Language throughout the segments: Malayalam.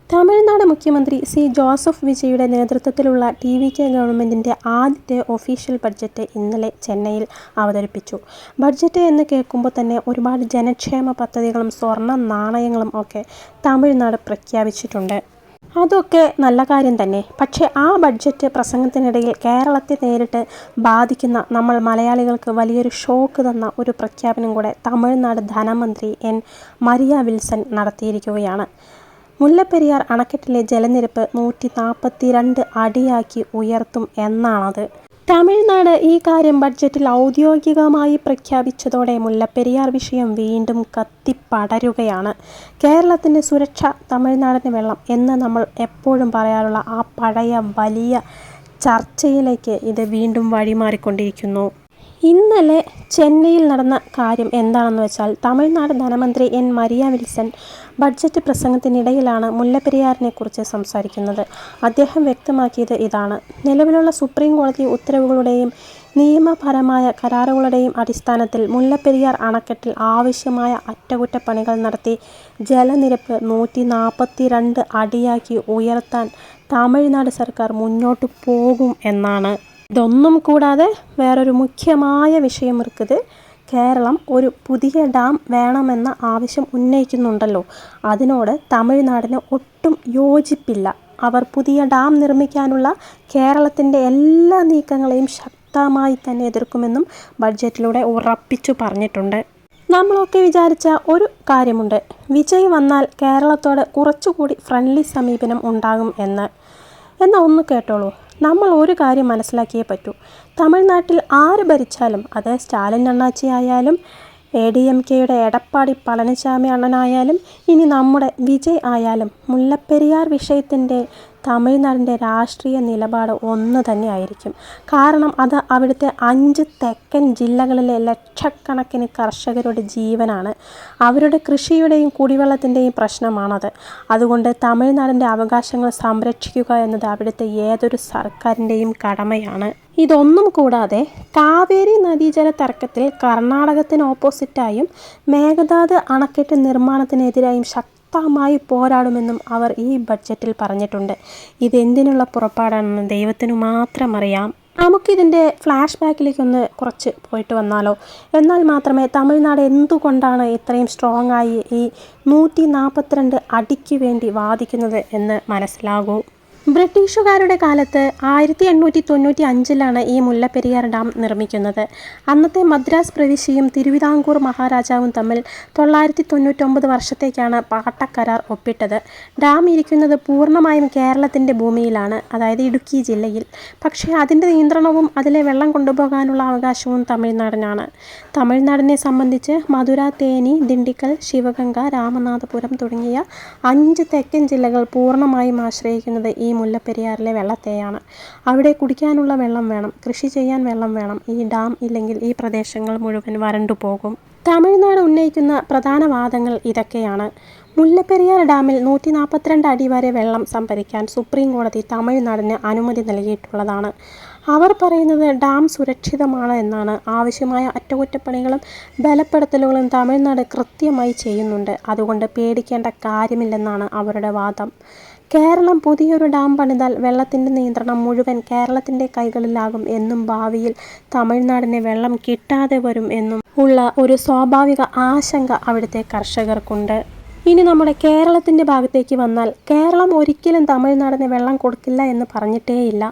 തമിഴ്നാട് മുഖ്യമന്ത്രി സി ജോസഫ് വിജയുടെ നേതൃത്വത്തിലുള്ള ടി.വി.കെ ഗവൺമെന്റിന്റെ ആദ്യത്തെ ഒഫീഷ്യൽ ബഡ്ജറ്റ് ഇന്നലെ ചെന്നൈയിൽ അവതരിപ്പിച്ചു. ബഡ്ജറ്റ് എന്ന് കേൾക്കുമ്പോൾ തന്നെ ഒരുപാട് ജനക്ഷേമ പദ്ധതികളും സ്വർണ്ണ നാണയങ്ങളും ഒക്കെ തമിഴ്നാട് പ്രഖ്യാപിച്ചിട്ടുണ്ട്. അതൊക്കെ നല്ല കാര്യം തന്നെ. പക്ഷേ ആ ബഡ്ജറ്റ് പ്രസംഗത്തിനിടയിൽ കേരളത്തെ നേരിട്ട് ബാധിക്കുന്ന നമ്മൾ മലയാളികൾക്ക് വലിയൊരു ഷോക്ക് തന്ന ഒരു പ്രഖ്യാപനം കൂടെ തമിഴ്നാട് ധനമന്ത്രി എൻ. മരിയ വിൽസൺ നടത്തിയിരിക്കുകയാണ്. മുല്ലപ്പെരിയാർ അണക്കെട്ടിലെ ജലനിരപ്പ് 142 അടിയാക്കി ഉയർത്തും എന്നാണത്. തമിഴ്നാട് ഈ കാര്യം ബഡ്ജറ്റിൽ ഔദ്യോഗികമായി പ്രഖ്യാപിച്ചതോടെ മുല്ലപ്പെരിയാർ വിഷയം വീണ്ടും കത്തിപ്പടരുകയാണ്. കേരളത്തിൻ്റെ സുരക്ഷ, തമിഴ്നാടിന് വെള്ളം എന്ന് നമ്മൾ എപ്പോഴും പറയാറുള്ള ആ പഴയ വലിയ ചർച്ചയിലേക്ക് ഇത് വീണ്ടും വഴിമാറിക്കൊണ്ടിരിക്കുന്നു. ഇന്നലെ ചെന്നൈയിൽ നടന്ന കാര്യം എന്താണെന്ന് വെച്ചാൽ, തമിഴ്നാട് ധനമന്ത്രി എൻ. മരിയ വിൽസൺ ബഡ്ജറ്റ് പ്രസംഗത്തിനിടയിലാണ് മുല്ലപ്പെരിയാറിനെക്കുറിച്ച് സംസാരിക്കുന്നത്. അദ്ദേഹം വ്യക്തമാക്കിയത് ഇതാണ്: നിലവിലുള്ള സുപ്രീം കോടതി ഉത്തരവുകളുടെയും നിയമപരമായ കരാറുകളുടെയും അടിസ്ഥാനത്തിൽ മുല്ലപ്പെരിയാർ അണക്കെട്ടിൽ ആവശ്യമായ അറ്റകുറ്റപ്പണികൾ നടത്തി ജലനിരപ്പ് 142 അടിയാക്കി ഉയർത്താൻ തമിഴ്നാട് സർക്കാർ മുന്നോട്ടു പോകും എന്നാണ്. ഇതൊന്നും കൂടാതെ വേറൊരു മുഖ്യമായ വിഷയം இருக்குது. കേരളം ഒരു പുതിയ ഡാം വേണമെന്ന ആവശ്യം ഉന്നയിക്കുന്നുണ്ടല്ലോ. അതിനോട് തമിഴ്നാടിന് ഒട്ടും യോജിപ്പില്ല. അവർ പുതിയ ഡാം നിർമ്മിക്കാനുള്ള കേരളത്തിൻ്റെ എല്ലാ നീക്കങ്ങളെയും ശക്തമായി തന്നെ എതിർക്കുമെന്നും ബഡ്ജറ്റിലൂടെ ഉറപ്പിച്ചു പറഞ്ഞിട്ടുണ്ട്. നമ്മളൊക്കെ വിചാരിച്ച ഒരു കാര്യമുണ്ട്: വിജയ് വന്നാൽ കേരളത്തോട് കുറച്ചുകൂടി ഫ്രണ്ട്ലി സമീപനം ഉണ്ടാകും എന്ന്. എന്നാൽ ഒന്ന് കേട്ടോളൂ. നമ്മൾ ഒരു കാര്യം മനസ്സിലാക്കിയേ പറ്റൂ. തമിഴ്നാട്ടിൽ ആര് ഭരിച്ചാലും, അത് സ്റ്റാലിൻ അണ്ണാച്ചി ആയാലും ADMKയുടെ എടപ്പാടി പളനിസ്വാമി അണ്ണനായാലും ഇനി നമ്മുടെ വിജയ് ആയാലും, മുല്ലപ്പെരിയാർ വിഷയത്തിൻ്റെ തമിഴ്നാടിൻ്റെ രാഷ്ട്രീയ നിലപാട് ഒന്ന് തന്നെ ആയിരിക്കും. കാരണം അത് അവിടുത്തെ 5 തെക്കൻ ജില്ലകളിലെ ലക്ഷക്കണക്കിന് കർഷകരുടെ ജീവനാണ്. അവരുടെ കൃഷിയുടെയും കുടിവെള്ളത്തിൻ്റെയും പ്രശ്നമാണത്. അതുകൊണ്ട് തമിഴ്നാടിൻ്റെ അവകാശങ്ങൾ സംരക്ഷിക്കുക എന്നത് അവിടുത്തെ ഏതൊരു സർക്കാരിൻ്റെയും കടമയാണ്. ഇതൊന്നും കൂടാതെ കാവേരി നദീജല തർക്കത്തിൽ കർണാടകത്തിന് ഓപ്പോസിറ്റായും മേഘദാത് അണക്കെട്ട് നിർമ്മാണത്തിനെതിരായും ശക്തമായി പോരാടുമെന്നും അവർ ഈ ബഡ്ജറ്റിൽ പറഞ്ഞിട്ടുണ്ട്. ഇതെന്തിനുള്ള പുറപ്പാടാണെന്ന് ദൈവത്തിനു മാത്രം അറിയാം. നമുക്കിതിൻ്റെ ഫ്ലാഷ് ബാക്കിലേക്കൊന്ന് കുറച്ച് പോയിട്ട് വന്നാലോ? എന്നാൽ മാത്രമേ തമിഴ്നാട് എന്തുകൊണ്ടാണ് ഇത്രയും സ്ട്രോങ് ആയി ഈ 142 അടിക്ക് വേണ്ടി വാദിക്കുന്നത് എന്ന് മനസ്സിലാകൂ. ബ്രിട്ടീഷുകാരുടെ കാലത്ത് 1895 ഈ മുല്ലപ്പെരിയാർ ഡാം നിർമ്മിക്കുന്നത്. അന്നത്തെ മദ്രാസ് പ്രവിശ്യയും തിരുവിതാംകൂർ മഹാരാജാവും തമ്മിൽ 999 വർഷത്തേക്കാണ് പാട്ടക്കരാർ ഒപ്പിട്ടത്. ഡാം ഇരിക്കുന്നത് പൂർണ്ണമായും കേരളത്തിൻ്റെ ഭൂമിയിലാണ്, അതായത് ഇടുക്കി ജില്ലയിൽ. പക്ഷേ അതിൻ്റെ നിയന്ത്രണവും അതിലെ വെള്ളം കൊണ്ടുപോകാനുള്ള അവകാശവും തമിഴ്നാടിനാണ്. തമിഴ്നാടിനെ സംബന്ധിച്ച് മധുര, തേനി, ദിണ്ടിക്കൽ, ശിവഗംഗ, രാമനാഥപുരം തുടങ്ങിയ 5 തെക്കൻ ജില്ലകൾ പൂർണ്ണമായും ആശ്രയിക്കുന്നത് ഈ മുല്ലപ്പെരിയാറിലെ വെള്ളത്തെയാണ്. അവിടെ കുടിക്കാനുള്ള വെള്ളം വേണം, കൃഷി ചെയ്യാൻ വെള്ളം വേണം. ഈ ഡാം ഇല്ലെങ്കിൽ ഈ പ്രദേശങ്ങൾ മുഴുവൻ വരണ്ടു പോകും. തമിഴ്നാട് ഉന്നയിക്കുന്ന പ്രധാന വാദങ്ങൾ ഇതൊക്കെയാണ്. മുല്ലപ്പെരിയാർ ഡാമിൽ 142 അടി വരെ വെള്ളം സംഭരിക്കാൻ സുപ്രീം കോടതി തമിഴ്നാടിന് അനുമതി നൽകിയിട്ടുള്ളതാണ്. അവർ പറയുന്നത് ഡാം സുരക്ഷിതമാണ് എന്നാണ്. ആവശ്യമായ അറ്റകുറ്റപ്പണികളും ബലപ്പെടുത്തലുകളും തമിഴ്നാട് കൃത്യമായി ചെയ്യുന്നുണ്ട്. അതുകൊണ്ട് പേടിക്കേണ്ട കാര്യമില്ലെന്നാണ് അവരുടെ വാദം. കേരളം പുതിയൊരു ഡാം പണിതാൽ വെള്ളത്തിൻ്റെ നിയന്ത്രണം മുഴുവൻ കേരളത്തിൻ്റെ കൈകളിലാകും എന്നും ഭാവിയിൽ തമിഴ്നാടിന് വെള്ളം കിട്ടാതെ വരും എന്നും ഉള്ള ഒരു സ്വാഭാവിക ആശങ്ക അവിടുത്തെ കർഷകർക്കുണ്ട്. ഇനി നമ്മുടെ കേരളത്തിൻ്റെ ഭാഗത്തേക്ക് വന്നാൽ, കേരളം ഒരിക്കലും തമിഴ്നാടിന് വെള്ളം കൊടുക്കില്ല എന്ന് പറഞ്ഞിട്ടേയില്ല.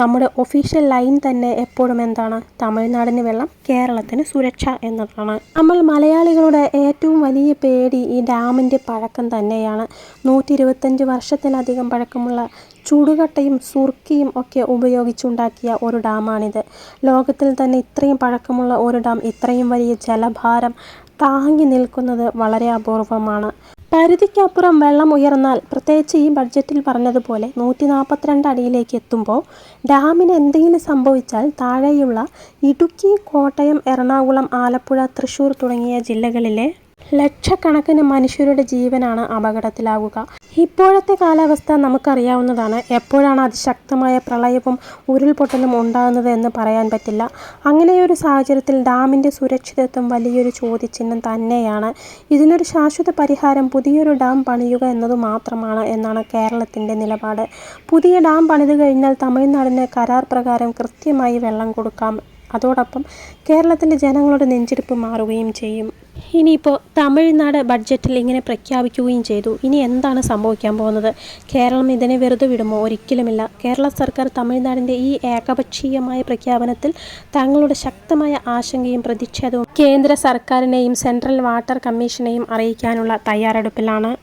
നമ്മുടെ ഒഫീഷ്യൽ ലൈൻ തന്നെ എപ്പോഴും എന്താണ്? തമിഴ്നാടിന് വെള്ളം, കേരളത്തിന് സുരക്ഷ എന്നതാണ്. നമ്മൾ മലയാളികളുടെ ഏറ്റവും വലിയ പേടി ഈ ഡാമിൻ്റെ പഴക്കം തന്നെയാണ്. 125 വർഷത്തിലധികം പഴക്കമുള്ള ചുടുകട്ടയും സുർക്കിയും ഒക്കെ ഉപയോഗിച്ചുണ്ടാക്കിയ ഒരു ഡാമാണിത്. ലോകത്തിൽ തന്നെ ഇത്രയും പഴക്കമുള്ള ഒരു ഡാം ഇത്രയും വലിയ ജലഭാരം താങ്ങി നിൽക്കുന്നത് വളരെ അപൂർവമാണ്. പരിധിക്കപ്പുറം വെള്ളം ഉയർന്നാൽ, പ്രത്യേകിച്ച് ഈ ബഡ്ജറ്റിൽ പറഞ്ഞതുപോലെ 142 അടിയിലേക്ക് എത്തുമ്പോൾ, ഡാമിന് എന്തെങ്കിലും സംഭവിച്ചാൽ താഴെയുള്ള ഇടുക്കി, കോട്ടയം, എറണാകുളം, ആലപ്പുഴ, തൃശ്ശൂർ തുടങ്ങിയ ജില്ലകളിലെ ലക്ഷക്കണക്കിന് മനുഷ്യരുടെ ജീവനാണ് അപകടത്തിലാകുക. ഇപ്പോഴത്തെ കാലാവസ്ഥ നമുക്കറിയാവുന്നതാണ്. എപ്പോഴാണ് അതിശക്തമായ പ്രളയവും ഉരുൾപൊട്ടലും ഉണ്ടാകുന്നത് എന്ന് പറയാൻ പറ്റില്ല. അങ്ങനെയൊരു സാഹചര്യത്തിൽ ഡാമിൻ്റെ സുരക്ഷിതത്വം വലിയൊരു ചോദ്യചിഹ്നം തന്നെയാണ്. ഇതിനൊരു ശാശ്വത പരിഹാരം പുതിയൊരു ഡാം പണിയുക എന്നതു മാത്രമാണ് എന്നാണ് കേരളത്തിൻ്റെ നിലപാട്. പുതിയ ഡാം പണിതു കഴിഞ്ഞാൽ തമിഴ്നാടിന് കരാർ പ്രകാരം കൃത്യമായി വെള്ളം കൊടുക്കാം. അതോടൊപ്പം കേരളത്തിലെ ജനങ്ങളുടെ നെഞ്ചിടിപ്പ് മാറുകയും ചെയ്യും. ഇനിയിപ്പോൾ തമിഴ്നാട് ബഡ്ജറ്റിൽ ഇങ്ങനെ പ്രഖ്യാപിക്കുകയും ചെയ്തു. ഇനി എന്താണ് സംഭവിക്കാൻ പോകുന്നത്? കേരളം ഇതിനെ വെറുതെ വിടുമോ? ഒരിക്കലുമില്ല. കേരള സർക്കാർ തമിഴ്നാടിൻ്റെ ഈ ഏകപക്ഷീയമായ പ്രഖ്യാപനത്തിൽ തങ്ങളുടെ ശക്തമായ ആശങ്കയും പ്രതിഷേധവും കേന്ദ്ര സർക്കാരിനെയും സെൻട്രൽ വാട്ടർ കമ്മീഷനെയും അറിയിക്കാനുള്ള തയ്യാറെടുപ്പിലാണ്.